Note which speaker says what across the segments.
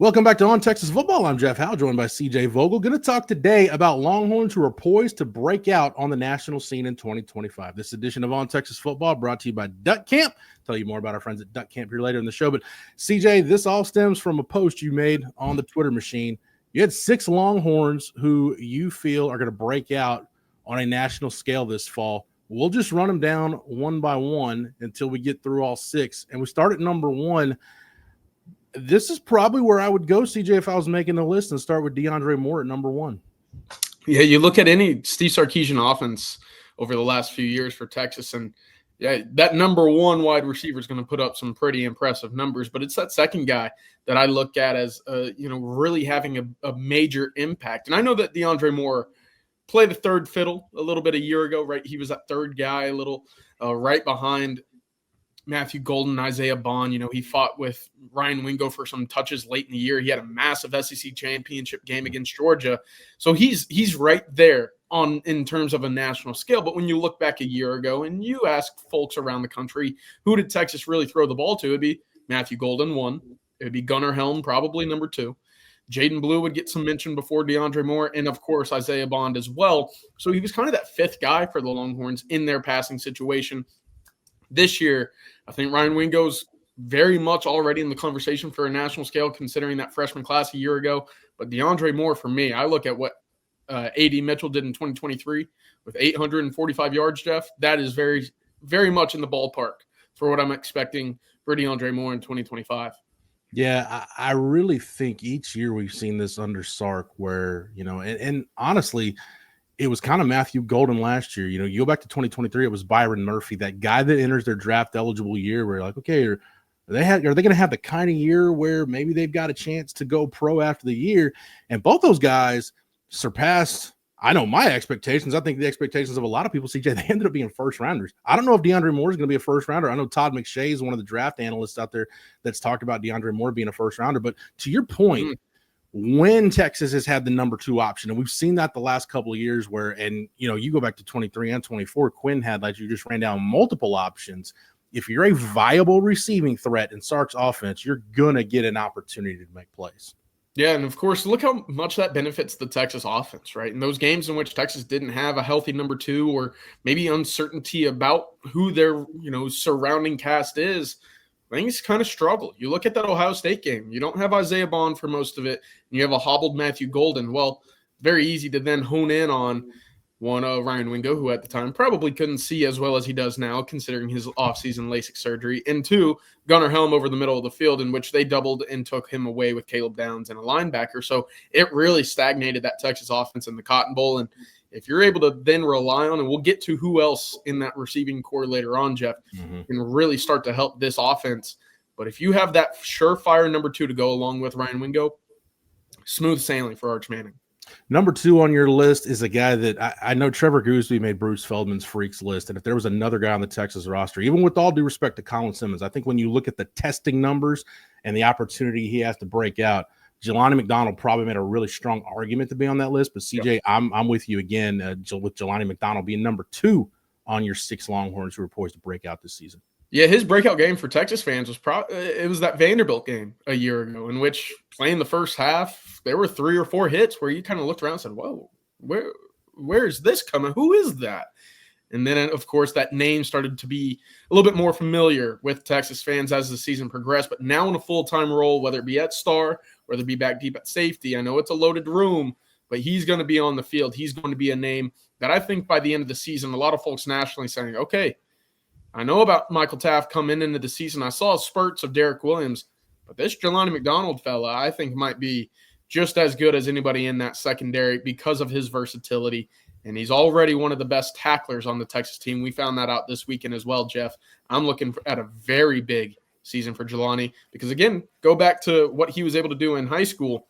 Speaker 1: Welcome back to On Texas Football. I'm Jeff Howe, joined by CJ Vogel. Going to talk today about Longhorns who are poised to break out on the national scene in 2025. This edition of On Texas Football brought to you by Duck Camp. Tell you more about our friends at Duck Camp here later in the show. But CJ, this all stems from a post you made on the Twitter machine. You had 6 Longhorns who you feel are going to break out on a national scale this fall. We'll just run them down one by one until we get through all 6. And we start at number 1. This is probably where I would go, CJ, if I was making the list, and start with DeAndre Moore at number 1.
Speaker 2: Yeah, you look at any Steve Sarkisian offense over the last few years for Texas, and yeah, that number 1 wide receiver is going to put up some pretty impressive numbers. But it's that second guy that I look at as, really having a major impact. And I know that DeAndre Moore played the third fiddle a little bit a year ago, right? He was that third guy, a little right behind Matthew Golden, Isaiah Bond. He fought with Ryan Wingo for some touches late in the year. He had a massive SEC championship game against Georgia. So he's right there in terms of a national scale. But when you look back a year ago and you ask folks around the country, who did Texas really throw the ball to? It'd be Matthew Golden, 1. It'd be Gunnar Helm, probably number 2. Jaden Blue would get some mention before DeAndre Moore, and of course Isaiah Bond as well. So he was kind of that 5th guy for the Longhorns in their passing situation. This year, I think Ryan Wingo's very much already in the conversation for a national scale, considering that freshman class a year ago. But DeAndre Moore, for me, I look at what A.D. Mitchell did in 2023 with 845 yards, Jeff. That is very, very much in the ballpark for what I'm expecting for DeAndre Moore in 2025.
Speaker 1: Yeah, I really think each year we've seen this under Sark where, and honestly – it was kind of Matthew Golden last year. You go back to 2023, it was Byron Murphy, that guy that enters their draft eligible year where you're like, okay, are they going to have the kind of year where maybe they've got a chance to go pro after the year? And both those guys surpassed, I know, my expectations. I think the expectations of a lot of people, CJ, they ended up being first rounders. I don't know if DeAndre Moore is going to be a first rounder. I know Todd McShay is one of the draft analysts out there that's talked about DeAndre Moore being a first rounder. But to your point, when Texas has had the number 2 option, and we've seen that the last couple of years where, and you go back to 23 and 24, Quinn had, like you just ran down, multiple options. If you're a viable receiving threat in Sark's offense, you're going to get an opportunity to make plays.
Speaker 2: Yeah, and of course, look how much that benefits the Texas offense, right? In those games in which Texas didn't have a healthy number 2 or maybe uncertainty about who their, surrounding cast is, things kind of struggle. You look at that Ohio State game. You don't have Isaiah Bond for most of it, and you have a hobbled Matthew Golden. Well, very easy to then hone in on one, Ryan Wingo, who at the time probably couldn't see as well as he does now, considering his offseason LASIK surgery, and 2, Gunnar Helm over the middle of the field, in which they doubled and took him away with Caleb Downs and a linebacker. So it really stagnated that Texas offense in the Cotton Bowl. And if you're able to then rely on, and we'll get to who else in that receiving core later on, Jeff, can really start to help this offense. But if you have that surefire number 2 to go along with Ryan Wingo, smooth sailing for Arch Manning.
Speaker 1: Number 2 on your list is a guy that I know Trevor Gooseby made Bruce Feldman's freaks list. And if there was another guy on the Texas roster, even with all due respect to Colin Simmons, I think when you look at the testing numbers and the opportunity he has to break out, Jelani McDonald probably made a really strong argument to be on that list. But CJ, yep. I'm with you again with Jelani McDonald being number 2 on your 6 Longhorns who are poised to break out this season.
Speaker 2: Yeah, his breakout game for Texas fans was it was that Vanderbilt game a year ago, in which playing the first half, there were 3 or 4 hits where you kind of looked around and said, whoa, where is this coming? Who is that? And then, of course, that name started to be a little bit more familiar with Texas fans as the season progressed. But now in a full-time role, whether it be at star, whether it be back deep at safety, I know it's a loaded room, but he's going to be on the field. He's going to be a name that I think by the end of the season, a lot of folks nationally saying, okay, I know about Michael Taft coming into the season. I saw spurts of Derek Williams, but this Jelani McDonald fella, I think might be just as good as anybody in that secondary because of his versatility. And he's already one of the best tacklers on the Texas team. We found that out this weekend as well, Jeff. I'm looking at a very big season for Jelani because, again, go back to what he was able to do in high school.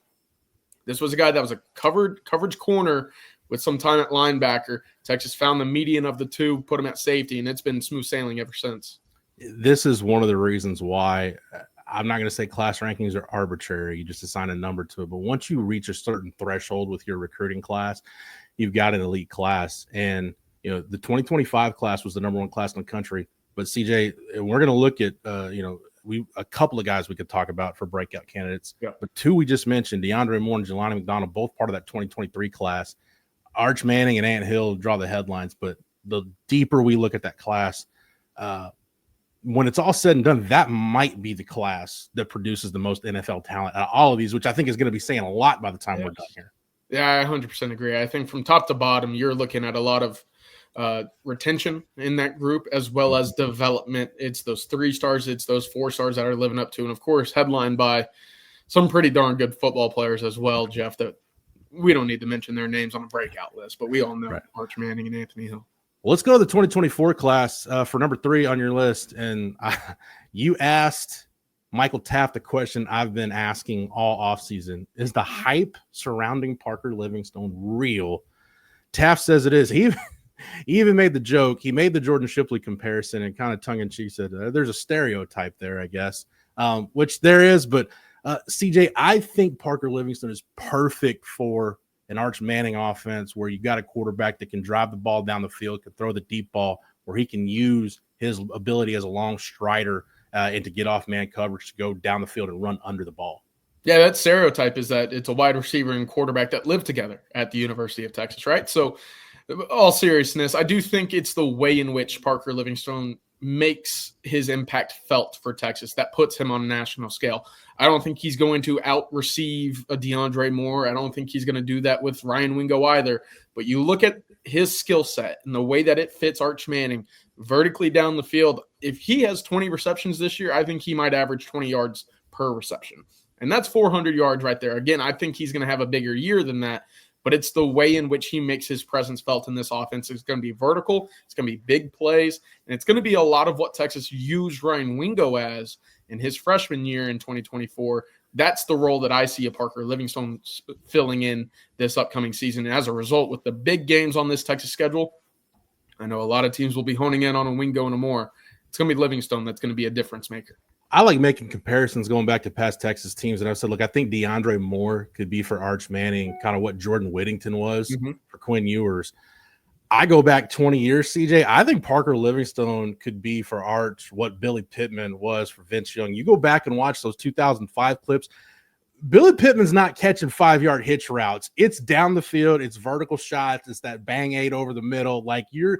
Speaker 2: This was a guy that was a coverage corner with some time at linebacker. Texas found the median of the 2, put him at safety, and it's been smooth sailing ever since.
Speaker 1: This is one of the reasons why I'm not going to say class rankings are arbitrary. You just assign a number to it. But once you reach a certain threshold with your recruiting class, you've got an elite class. And, the 2025 class was the number 1 class in the country. But CJ, we're going to look at, a couple of guys we could talk about for breakout candidates.
Speaker 2: Yeah.
Speaker 1: But two we just mentioned, DeAndre Moore and Jelani McDonald, both part of that 2023 class. Arch Manning and Ant Hill draw the headlines, but the deeper we look at that class, when it's all said and done, that might be the class that produces the most NFL talent out of all of these, which I think is going to be saying a lot by the time we're done here.
Speaker 2: Yeah, I 100% agree. I think from top to bottom, you're looking at a lot of retention in that group as well as development. It's those 3 stars, it's those 4 stars that are living up to, and of course, headlined by some pretty darn good football players as well, Jeff, that we don't need to mention their names on a breakout list, but we all know Arch Manning and Anthony Hill.
Speaker 1: Well, let's go to the 2024 class for number 3 on your list. And you asked Michael Taft the question I've been asking all offseason. Is the hype surrounding Parker Livingstone real? Taft says it is. He even made the joke. He made the Jordan Shipley comparison and kind of tongue-in-cheek said, there's a stereotype there, I guess, which there is. But, CJ, I think Parker Livingstone is perfect for an Arch Manning offense where you got a quarterback that can drive the ball down the field, can throw the deep ball, where he can use his ability as a long strider and to get off man coverage to go down the field and run under the ball.
Speaker 2: Yeah, that stereotype is that it's a wide receiver and quarterback that live together at the University of Texas, right? So, all seriousness, I do think it's the way in which Parker Livingstone makes his impact felt for Texas that puts him on a national scale. I don't think he's going to out-receive a DeAndre Moore. I don't think he's going to do that with Ryan Wingo either. But you look at his skill set and the way that it fits Arch Manning vertically down the field. If he has 20 receptions this year, I think he might average 20 yards per reception. And that's 400 yards right there. Again, I think he's going to have a bigger year than that. But it's the way in which he makes his presence felt in this offense. It's going to be vertical. It's going to be big plays. And it's going to be a lot of what Texas used Ryan Wingo as in his freshman year in 2024. That's the role that I see a Parker Livingstone filling in this upcoming season. And as a result, with the big games on this Texas schedule, I know a lot of teams will be honing in on a Wingo and a Moore. It's going to be Livingstone that's going to be a difference maker.
Speaker 1: I like making comparisons going back to past Texas teams. And I said, look, I think DeAndre Moore could be for Arch Manning, kind of what Jordan Whittington was for Quinn Ewers. I go back 20 years, CJ. I think Parker Livingstone could be for Arch what Billy Pittman was for Vince Young. You go back and watch those 2005 clips. Billy Pittman's not catching 5-yard hitch routes. It's down the field. It's vertical shots. It's that bang 8 over the middle. Like you're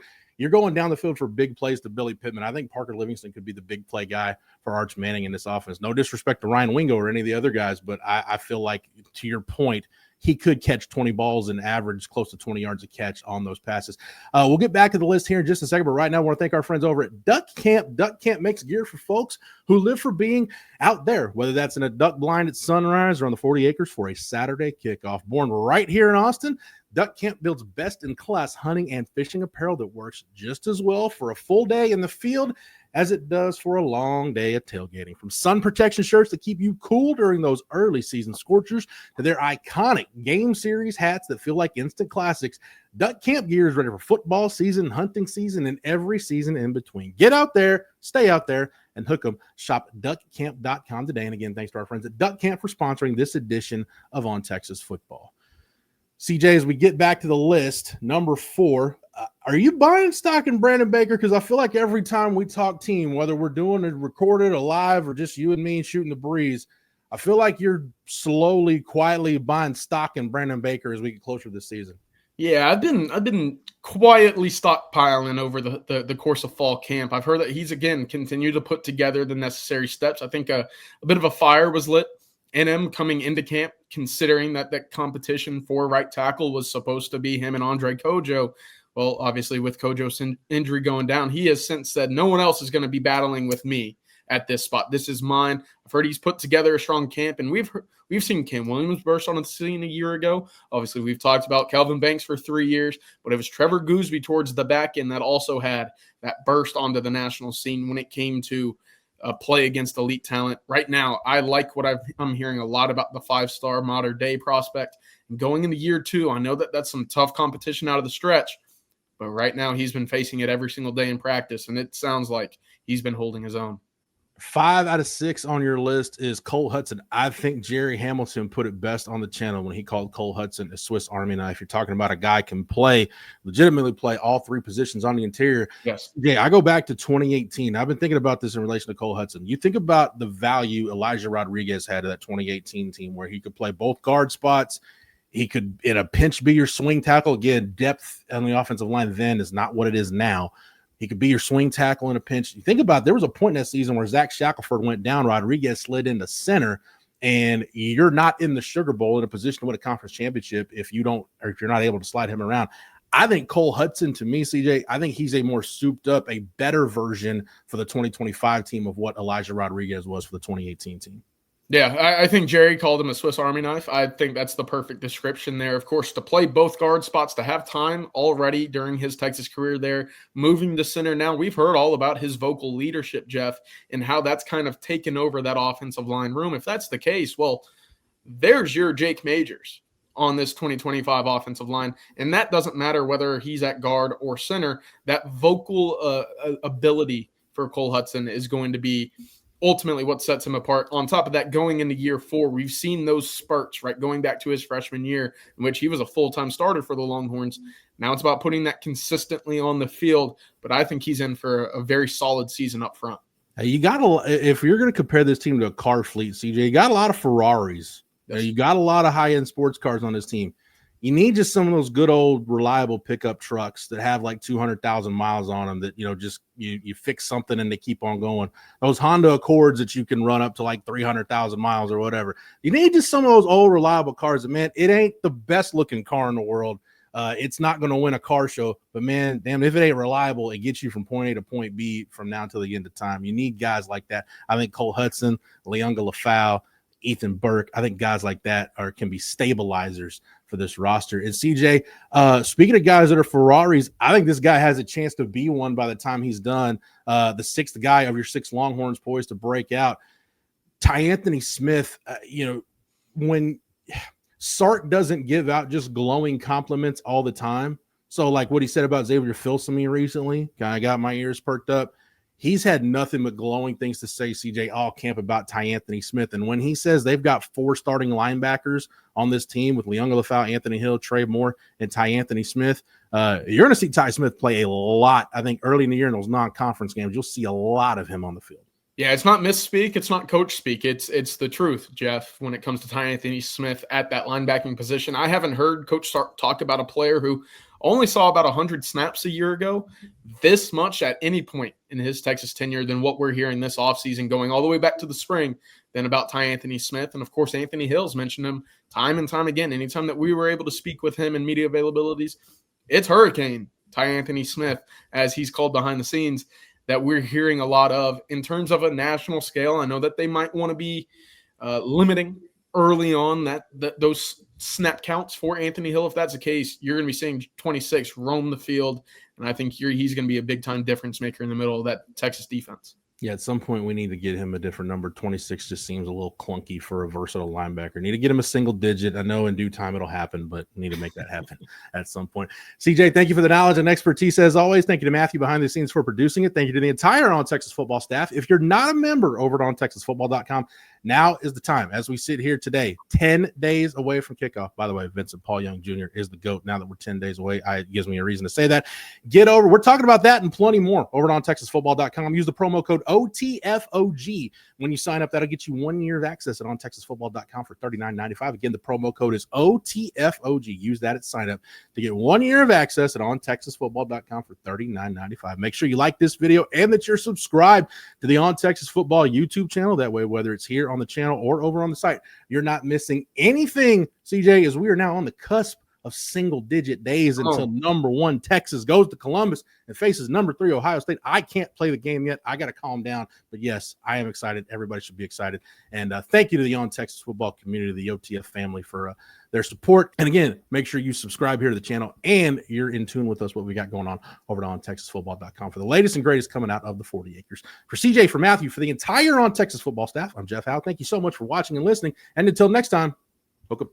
Speaker 1: going down the field for big plays to Billy Pittman. I think Parker Livingstone could be the big play guy for Arch Manning in this offense. No disrespect to Ryan Wingo or any of the other guys, but I feel like, to your point, he could catch 20 balls and average close to 20 yards a catch on those passes. We'll get back to the list here in just a second, but right now I want to thank our friends over at Duck Camp. Duck Camp makes gear for folks who live for being out there, whether that's in a duck blind at sunrise or on the 40 acres for a Saturday kickoff. Born right here in Austin, Duck Camp builds best-in-class hunting and fishing apparel that works just as well for a full day in the field as it does for a long day of tailgating. From sun protection shirts that keep you cool during those early season scorchers to their iconic game series hats that feel like instant classics, Duck Camp gear is ready for football season, hunting season, and every season in between. Get out there, stay out there, and hook 'em. Shop duckcamp.com today. And again, thanks to our friends at Duck Camp for sponsoring this edition of On Texas Football. CJ, as we get back to the list, number 4, are you buying stock in Brandon Baker? Because I feel like every time we talk team, whether we're doing it recorded or live or just you and me shooting the breeze, I feel like you're slowly, quietly buying stock in Brandon Baker as we get closer to the season.
Speaker 2: Yeah, I've been quietly stockpiling over the course of fall camp. I've heard that he's, again, continued to put together the necessary steps. I think a bit of a fire was lit in him coming into camp, considering that competition for right tackle was supposed to be him and Andre Kojo. Well, obviously, with Kojo's injury going down, he has since said, no one else is going to be battling with me at this spot. This is mine. I've heard he's put together a strong camp, and we've seen Cam Williams burst on the scene a year ago. Obviously, we've talked about Kelvin Banks for 3 years, but it was Trevor Gooseby towards the back end that also had that burst onto the national scene when it came to play against elite talent. Right now, I like what I'm hearing a lot about the 5-star modern-day prospect. And going into year 2, I know that's some tough competition out of the stretch, but right now he's been facing it every single day in practice, and it sounds like he's been holding his own.
Speaker 1: 5 out of 6 on your list is Cole Hudson. I think Jerry Hamilton put it best on the channel when he called Cole Hudson a Swiss Army knife. You're talking about a guy can legitimately play all three positions on the interior.
Speaker 2: Yes.
Speaker 1: Yeah, I go back to 2018. I've been thinking about this in relation to Cole Hudson. You think about the value Elijah Rodriguez had of that 2018 team where he could play both guard spots. He could, in a pinch, be your swing tackle. Again, depth on the offensive line then is not what it is now. He could be your swing tackle in a pinch. You think about it, there was a point in that season where Zach Shackelford went down, Rodriguez slid into center, and you're not in the Sugar Bowl in a position to win a conference championship if you're not able to slide him around. I think Cole Hudson, to me, CJ, I think he's a more souped up, a better version for the 2025 team of what Elijah Rodriguez was for the 2018 team.
Speaker 2: Yeah, I think Jerry called him a Swiss Army knife. I think that's the perfect description there. Of course, to play both guard spots, to have time already during his Texas career there, moving to center now. We've heard all about his vocal leadership, Jeff, and how that's kind of taken over that offensive line room. If that's the case, well, there's your Jake Majors on this 2025 offensive line. And that doesn't matter whether he's at guard or center. That vocal ability for Cole Hudson is going to be ultimately what sets him apart. On top of that, going into year 4, we've seen those spurts, right? Going back to his freshman year, in which he was a full-time starter for the Longhorns. Now it's about putting that consistently on the field, but I think he's in for a very solid season up front.
Speaker 1: You got if you're going to compare this team to a car fleet, CJ, you got a lot of Ferraris.
Speaker 2: Yes.
Speaker 1: You got a lot of high-end sports cars on this team. You need just some of those good old reliable pickup trucks that have like 200,000 miles on them that, just you fix something and they keep on going. Those Honda Accords that you can run up to like 300,000 miles or whatever. You need just some of those old reliable cars that, man, it ain't the best looking car in the world. It's not going to win a car show, but man, damn, if it ain't reliable, it gets you from point A to point B from now until the end of time. You need guys like that. I think Cole Hudson, Leonga Lafau, Ethan Burke, I think guys like that can be stabilizers for this roster. And CJ, speaking of guys that are Ferraris, I think this guy has a chance to be one by the time he's done. The 6th guy of your 6 Longhorns poised to break out. TyAnthony Smith, when Sark doesn't give out just glowing compliments all the time. So like what he said about Xavier Filsaime recently, kind of got my ears perked up. He's had nothing but glowing things to say, CJ, all camp about TyAnthony Smith. And when he says they've got 4 starting linebackers on this team with Leonga Lafau, Anthony Hill, Trey Moore, and TyAnthony Smith, you're going to see Ty Smith play a lot. I think early in the year in those non-conference games, you'll see a lot of him on the field. Yeah,
Speaker 2: it's not misspeak. It's not coach speak. It's the truth, Jeff, when it comes to TyAnthony Smith at that linebacking position. I haven't heard Coach Sark talk about a player who only saw about 100 snaps a year ago, this much at any point in his Texas tenure than what we're hearing this offseason going all the way back to the spring than about TyAnthony Smith. And, of course, Anthony Hill's mentioned him time and time again. Anytime that we were able to speak with him in media availabilities, it's Hurricane TyAnthony Smith, as he's called behind the scenes, that we're hearing a lot of. In terms of a national scale, I know that they might want to be limiting early on those snap counts for Anthony Hill. If that's the case, you're going to be seeing 26 roam the field, and I think he's going to be a big-time difference maker in the middle of that Texas defense.
Speaker 1: Yeah, at some point we need to get him a different number. 26 just seems a little clunky for a versatile linebacker. Need to get him a single digit. I know in due time it'll happen, but need to make that happen at some point. CJ, thank you for the knowledge and expertise as always. Thank you to Matthew behind the scenes for producing it. Thank you to the entire On Texas Football staff. If you're not a member over at ontexasfootball.com, now is the time. As we sit here today, 10 days away from kickoff. By the way, Vincent Paul Young Jr. is the GOAT. Now that we're 10 days away, it gives me a reason to say that. Get over. We're talking about that and plenty more over at ontexasfootball.com. Use the promo code OTFOG when you sign up. That'll get you 1 year of access at ontexasfootball.com for $39.95. Again, the promo code is OTFOG. Use that at sign up to get 1 year of access at ontexasfootball.com for $39.95. Make sure you like this video and that you're subscribed to the On Texas Football YouTube channel. That way, whether it's here on the channel or over on the site, you're not missing anything, CJ, as we are now on the cusp of single-digit days until number 1 Texas goes to Columbus and faces number 3 Ohio State. I can't play the game yet. I got to calm down. But, yes, I am excited. Everybody should be excited. And thank you to the On Texas Football community, the OTF family, for their support. And, again, make sure you subscribe here to the channel and you're in tune with us, what we got going on over at ontexasfootball.com for the latest and greatest coming out of the 40 acres. For CJ, for Matthew, for the entire On Texas Football staff, I'm Jeff Howe. Thank you so much for watching and listening. And until next time, hook up.